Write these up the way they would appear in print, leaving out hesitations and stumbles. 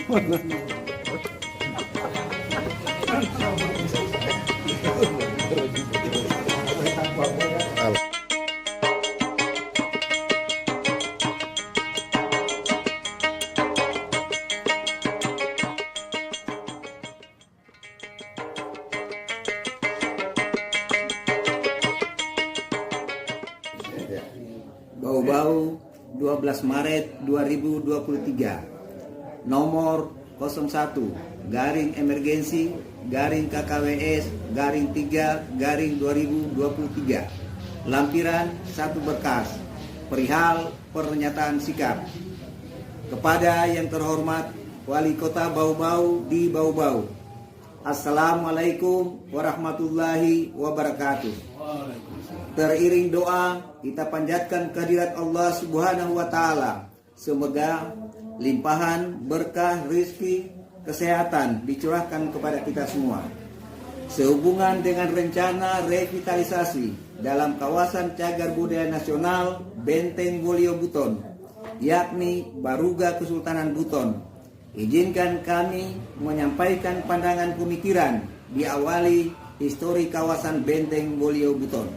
Bau-Bau 12 Maret 2023 nomor 01 garing emergensi garing KKWS garing 3 garing 2023 lampiran 1 berkas perihal pernyataan sikap kepada yang terhormat Wali Kota Bau-Bau di Bau-Bau. Assalamualaikum warahmatullahi wabarakatuh. Teriring doa kita panjatkan kehadirat Allah Subhanahu wa taala. Semoga limpahan berkah rezeki kesehatan dicurahkan kepada kita semua. Sehubungan dengan rencana revitalisasi dalam kawasan Cagar Budaya Nasional Benteng Wolio Buton, yakni Baruga Kesultanan Buton, izinkan kami menyampaikan pandangan pemikiran diawali histori kawasan Benteng Wolio Buton.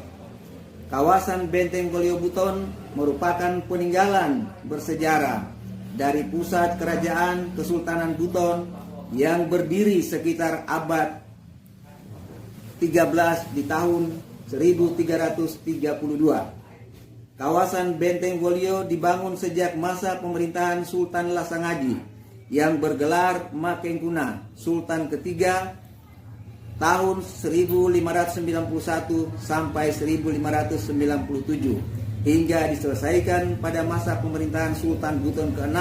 Kawasan Benteng Wolio Buton merupakan peninggalan bersejarah dari pusat kerajaan Kesultanan Buton yang berdiri sekitar abad 13 di tahun 1332. Kawasan Benteng Wolio dibangun sejak masa pemerintahan Sultan Lasangaji yang bergelar Makengkuna Sultan ketiga tahun 1591 sampai 1597 hingga diselesaikan pada masa pemerintahan Sultan Buton ke-6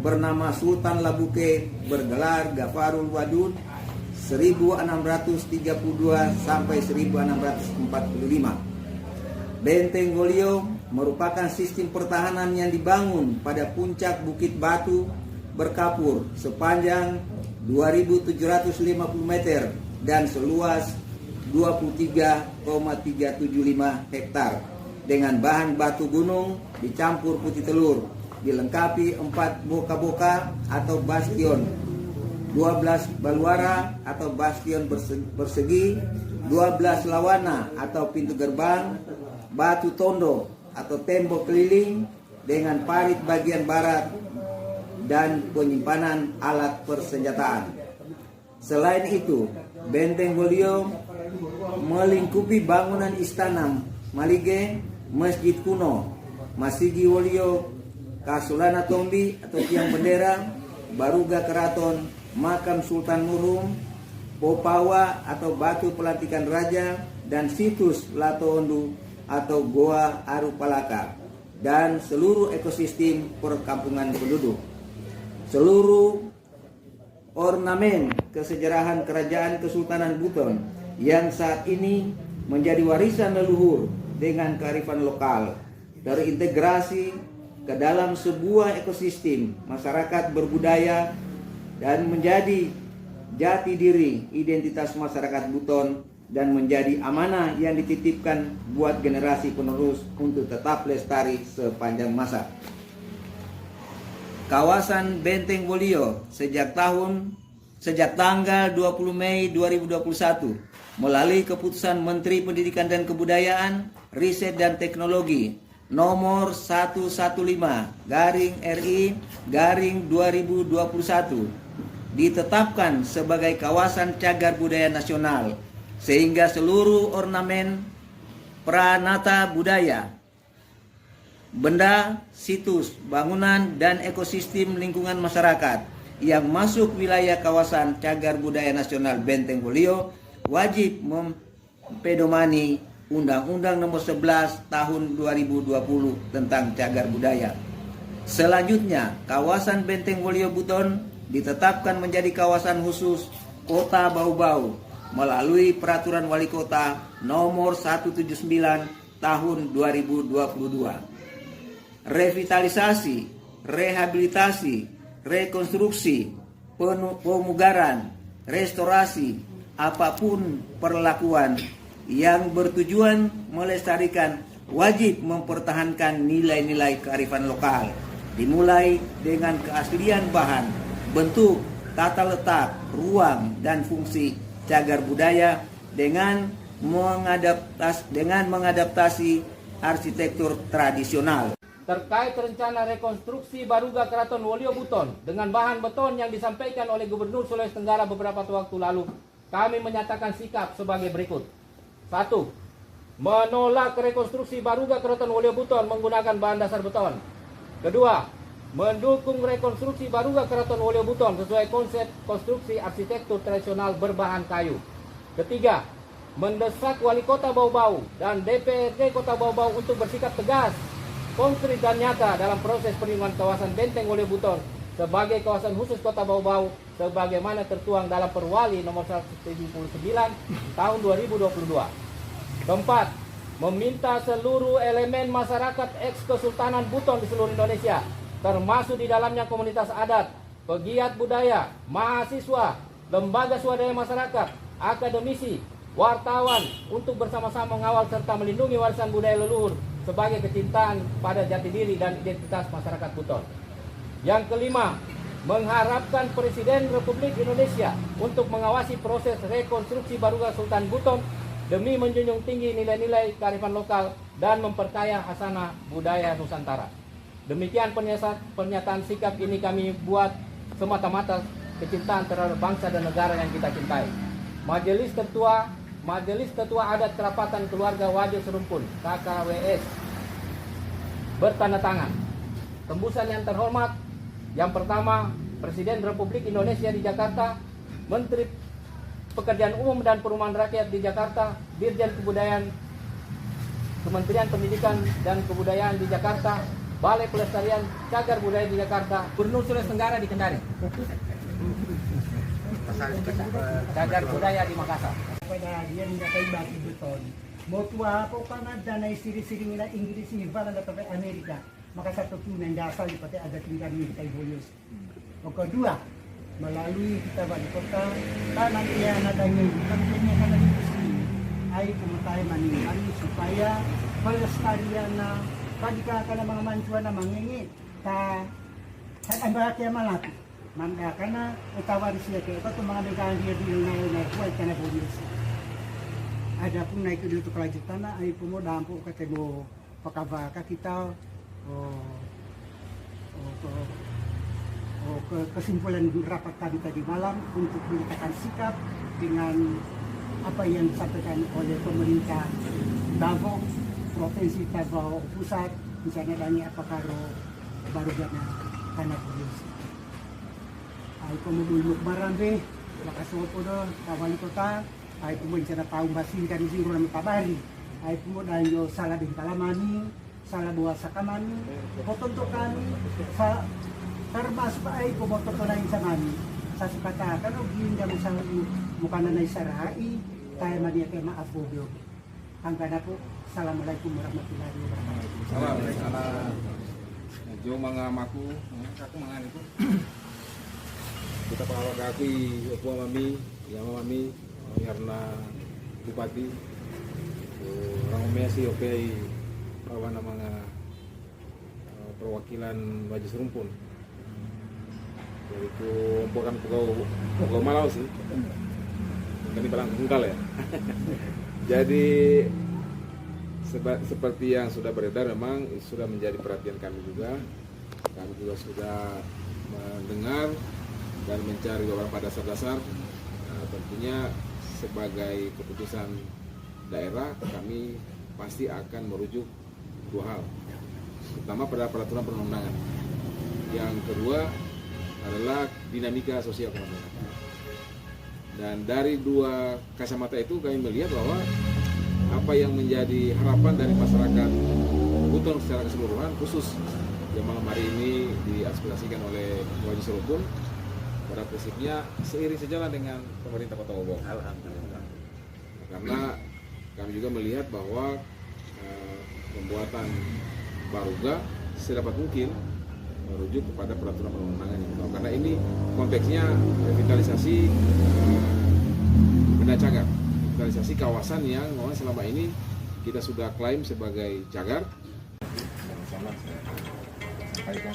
bernama Sultan Labuke bergelar Gafarul Wadud 1632 sampai 1645. Benteng Wolio merupakan sistem pertahanan yang dibangun pada puncak Bukit Batu berkapur sepanjang 2750 meter dan seluas 23,375 hektar dengan bahan batu gunung dicampur putih telur, dilengkapi 4 boka-boka atau bastion, 12 baluara atau bastion persegi, 12 lawana atau pintu gerbang, batu tondo atau tembok keliling dengan parit bagian barat dan penyimpanan alat persenjataan. Selain itu, Benteng Wolio melingkupi bangunan istana Malige, Masjid Kuno, Masigi Wolio, Kasulana Tombi atau tiang bendera, Baruga Keraton, Makam Sultan Murum, Popawa atau batu pelantikan raja, dan situs Latoondu atau Goa Arupalaka, dan seluruh ekosistem perkampungan penduduk. Seluruh ornamen kesejarahan kerajaan Kesultanan Buton yang saat ini menjadi warisan leluhur dengan kearifan lokal terintegrasi ke dalam sebuah ekosistem masyarakat berbudaya dan menjadi jati diri identitas masyarakat Buton dan menjadi amanah yang dititipkan buat generasi penerus untuk tetap lestari sepanjang masa. Kawasan Benteng Wolio sejak tanggal 20 Mei 2021 melalui keputusan Menteri Pendidikan dan Kebudayaan, Riset dan Teknologi nomor 115/RI/2021 ditetapkan sebagai kawasan cagar budaya nasional, sehingga seluruh ornamen pranata budaya, benda, situs, bangunan, dan ekosistem lingkungan masyarakat yang masuk wilayah kawasan cagar budaya nasional Benteng Wolio wajib mempedomani Undang-Undang Nomor 11 Tahun 2020 tentang cagar budaya. Selanjutnya, kawasan Benteng Wolio Buton ditetapkan menjadi kawasan khusus Kota Bau-Bau melalui Peraturan Wali Kota Nomor 179 Tahun 2022. Revitalisasi, rehabilitasi, rekonstruksi, pemugaran, restorasi, apapun perlakuan yang bertujuan melestarikan wajib mempertahankan nilai-nilai kearifan lokal, dimulai dengan keaslian bahan bentuk, tata letak, ruang, dan fungsi cagar budaya dengan mengadaptasi arsitektur tradisional. Terkait rencana rekonstruksi Baruga Keraton Wolio Buton dengan bahan beton yang disampaikan oleh Gubernur Sulawesi Tenggara beberapa waktu lalu, kami menyatakan sikap sebagai berikut. 1. Menolak rekonstruksi Baruga Keraton Wolio Buton menggunakan bahan dasar beton. 2. Mendukung rekonstruksi Baruga Keraton Wolio Buton sesuai konsep konstruksi arsitektur tradisional berbahan kayu. 3. Mendesak Wali Kota Bau-Bau dan DPRD Kota Bau-Bau untuk bersikap tegas, konkret dan nyata dalam proses perlindungan kawasan Benteng Wolio Buton sebagai kawasan khusus Kota Bau-Bau sebagaimana tertuang dalam Perwali nomor 179 tahun 2022. 4. Meminta seluruh elemen masyarakat eks-Kesultanan Buton di seluruh Indonesia, termasuk di dalamnya komunitas adat, pegiat budaya, mahasiswa, lembaga swadaya masyarakat, akademisi, wartawan untuk bersama-sama mengawal serta melindungi warisan budaya leluhur sebagai kecintaan pada jati diri dan identitas masyarakat Buton. Yang kelima, mengharapkan Presiden Republik Indonesia untuk mengawasi proses rekonstruksi Baruga Sultan Buton demi menjunjung tinggi nilai-nilai kearifan lokal dan memperkaya khasanah budaya Nusantara. Demikian pernyataan sikap ini kami buat semata-mata kecintaan terhadap bangsa dan negara yang kita cintai. Majelis Ketua Adat Kerapatan Keluarga Wajo Serumpun KKWS bertanda tangan. Tembusan yang terhormat. Yang pertama, Presiden Republik Indonesia di Jakarta, Menteri Pekerjaan Umum dan Perumahan Rakyat di Jakarta, Dirjen Kebudayaan, Kementerian Pendidikan dan Kebudayaan di Jakarta, Balai Pelestarian Cagar Budaya di Jakarta, Gubernur Sulawesi Tenggara di Kendari, Cagar Budaya di Makassar. Pada dia mendapat batu beton. Mau tua apa karena dana istri-istri nila Inggris ini pada datang Amerika. Maka satu tunan dasar dipakai ada tinggal di Kaibolius. Yang kedua, melalui kita wali kota tanah yang adanya tentunya karena di sini air pemetai mani supaya pelestarian pada karena mga mancuan na mangingit ta ang bakit malapit manda karena utawar siya kaya ito mga mekanir din na kuwait ka na po ada pun naik dulu ke kelanjutan ay pemuda ampu ketemu pakabaka kita kesimpulan rapat kami tadi malam untuk menyatakan sikap dengan apa yang disampaikan oleh pemerintah Davao, Provinsi Davao Pusat, misalnya banyak apakah baru gana tanah polisi. Ay pemudul Marambe, makasih po do kawali kota. Ay pumunta na taong basin kan zero na matabari. Ay pumunta nyo salah din kalamani, salah buwa sa kamani, potonto kami sa termasuk ay pumoto ko na yun sa mani. Sa sukatakan o ginda mo sa mukha na na isarai, tayo maniya kayo maafobyo. Hanggang na po, Assalamualaikum warahmatullahi wabarakatuh. Salam. Jo mga maku, aku mangan itu. Kita pengawal kaki, Opo Mami, yang Mami, karena Bupati, orang Messi, oke, kawan mga perwakilan Wajo Serumpun. Yaitu bukan pegawai Malau sih, ini barang tunggal ya. Jadi seperti yang sudah beredar memang sudah menjadi perhatian kami juga. Kami juga sudah mendengar dan mencari beberapa dasar-dasar. Tentunya sebagai keputusan daerah kami pasti akan merujuk dua hal. Pertama pada peraturan perundang-undangan. Yang kedua adalah dinamika sosial kemasyarakatan. Dan dari dua kacamata itu kami melihat bahwa apa yang menjadi harapan dari masyarakat Buton secara keseluruhan, khusus yang malam hari ini diaspirasikan oleh Wajo Serumpun, pada prinsipnya seiring sejalan dengan pemerintah Kota Bau-Bau. Alhamdulillah. Karena kami juga melihat bahwa pembuatan Baruga sedapat mungkin merujuk kepada peraturan perundang-undangan yang berlaku. Karena ini konteksnya revitalisasi benda cagar, revitalisasi kawasan yang memang selama ini kita sudah klaim sebagai cagar. Sangat saya sampaikan